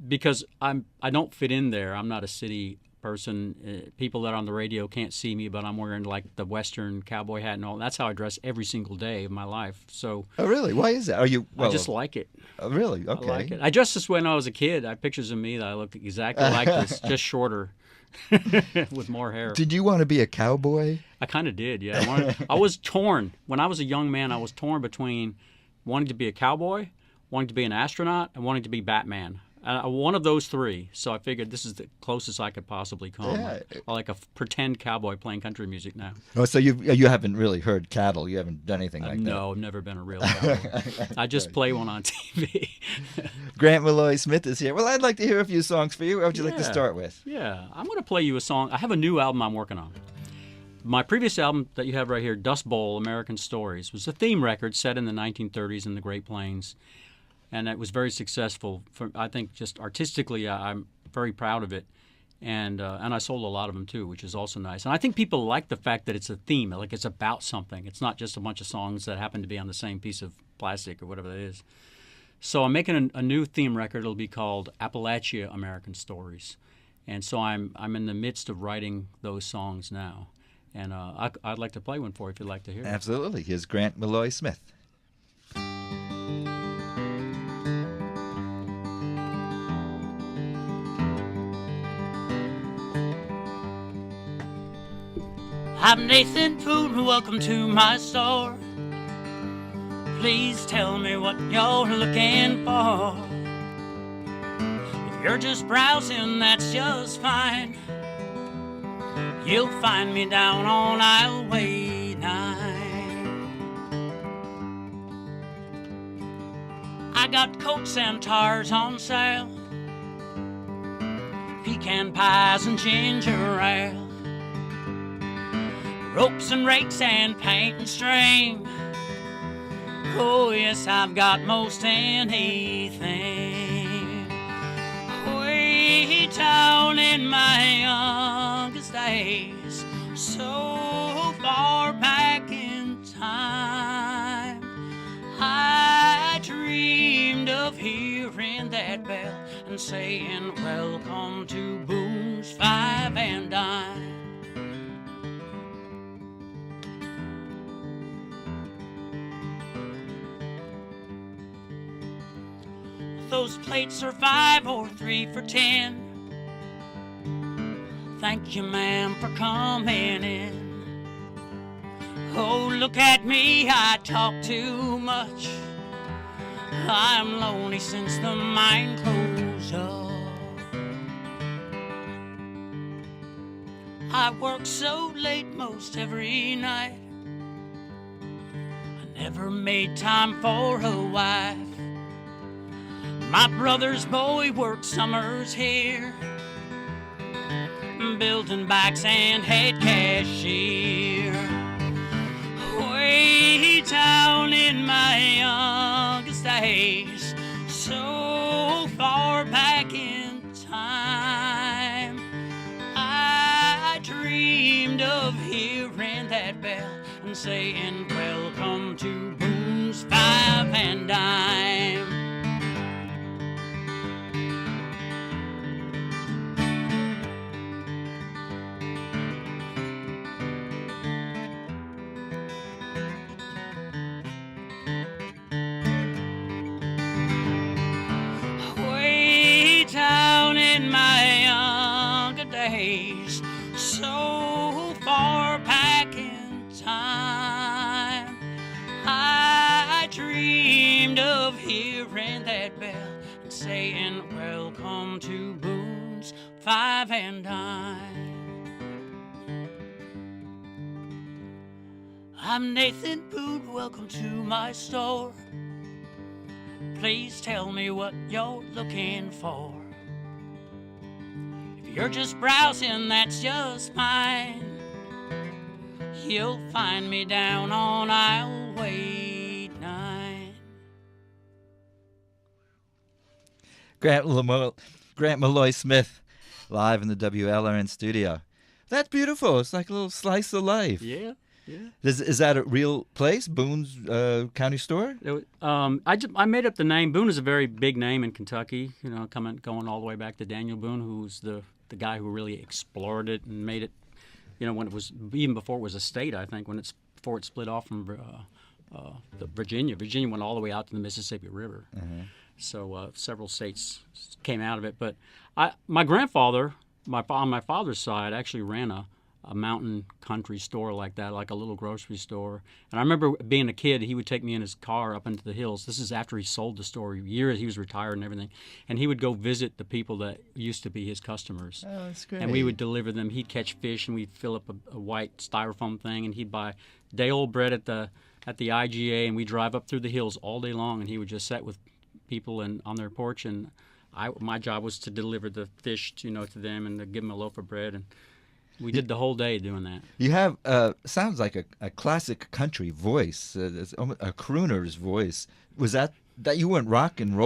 because I don't fit in there. I'm not a city person. People that are on the radio can't see me, but I'm wearing like the Western cowboy hat and all. That's how I dress every single day of my life. So Oh, really? Why is that? Are you? I just like it. Oh, really? Okay. I like it. I dressed this way when I was a kid. I have pictures of me that I look exactly like this, just shorter, with more hair. Did you want to be a cowboy? I kind of did, yeah. I was torn. When I was a young man, I was torn between wanting to be a cowboy, wanting to be an astronaut, and wanting to be Batman. One of those three. So I figured this is the closest I could possibly come. Yeah. I like a pretend cowboy playing country music now. Oh, so you haven't really heard cattle. You haven't done anything like that. No, I've never been a real cowboy. I just play one on TV. Grant Maloy Smith is here. Well, I'd like to hear a few songs for you. What would you like to start with? Yeah, I'm going to play you a song. I have a new album I'm working on. My previous album that you have right here, Dust Bowl, American Stories, was a theme record set in the 1930s in the Great Plains. And it was very successful. I think just artistically, I'm very proud of it. And I sold a lot of them, too, which is also nice. And I think people like the fact that it's a theme, like it's about something. It's not just a bunch of songs that happen to be on the same piece of plastic or whatever that is. So I'm making a new theme record. It'll be called Appalachia American Stories. And so I'm in the midst of writing those songs now. And I'd like to play one for you if you'd like to hear it. Absolutely. Here's Grant Maloy Smith. I'm Nathan Boone, welcome to my store. Please tell me what you're looking for. If you're just browsing, that's just fine. You'll find me down on Highway 9. I got coats and tars on sale, pecan pies and ginger ale, ropes and rakes and paint and string. Oh yes, I've got most anything. Way down in my youngest days, so far back in time, I dreamed of hearing that bell and saying, welcome to Boone's Five and Dime. Those plates are 5 or 3 for 10. Thank you, ma'am, for coming in. Oh, look at me, I talk too much. I'm lonely since the mine closed up. I work so late most every night. I never made time for a wife. My brother's boy worked summers here, building backs and head cashier. Way down in my youngest days, so far back in time, I dreamed of hearing that bell and saying, welcome to Boone's Five and Dime. Down in my younger days, so far back in time, I dreamed of hearing that bell and saying, welcome to Boone's Five and Dime. I'm Nathan Boone, welcome to my store. Please tell me what you're looking for. If you're just browsing, that's just fine. You'll find me down on Highway 9. Grant Maloy Smith, live in the WLRN studio. That's beautiful. It's like a little slice of life. Yeah. Yeah. Is that a real place, Boone's County Store? I made up the name. Boone is a very big name in Kentucky. You know, going all the way back to Daniel Boone, who's the guy who really explored it and made it. You know, when it was even before it was a state. I think before it split off from Virginia. Virginia went all the way out to the Mississippi River. Mm-hmm. So several states came out of it. But my grandfather, on my father's side, actually ran a mountain country store like that, like a little grocery store. And I remember being a kid, he would take me in his car up into the hills. This is after he sold the store. Years he was retired and everything. And he would go visit the people that used to be his customers. Oh, that's great. And we would deliver them. He'd catch fish, and we'd fill up a white styrofoam thing, and he'd buy day-old bread at the IGA, and we'd drive up through the hills all day long, and he would just sit with people on their porch, and my job was to deliver the fish, to them, and to give them a loaf of bread, and we did the whole day doing that. You have sounds like a classic country voice, it's almost a crooner's voice. Was that you went rock and roll?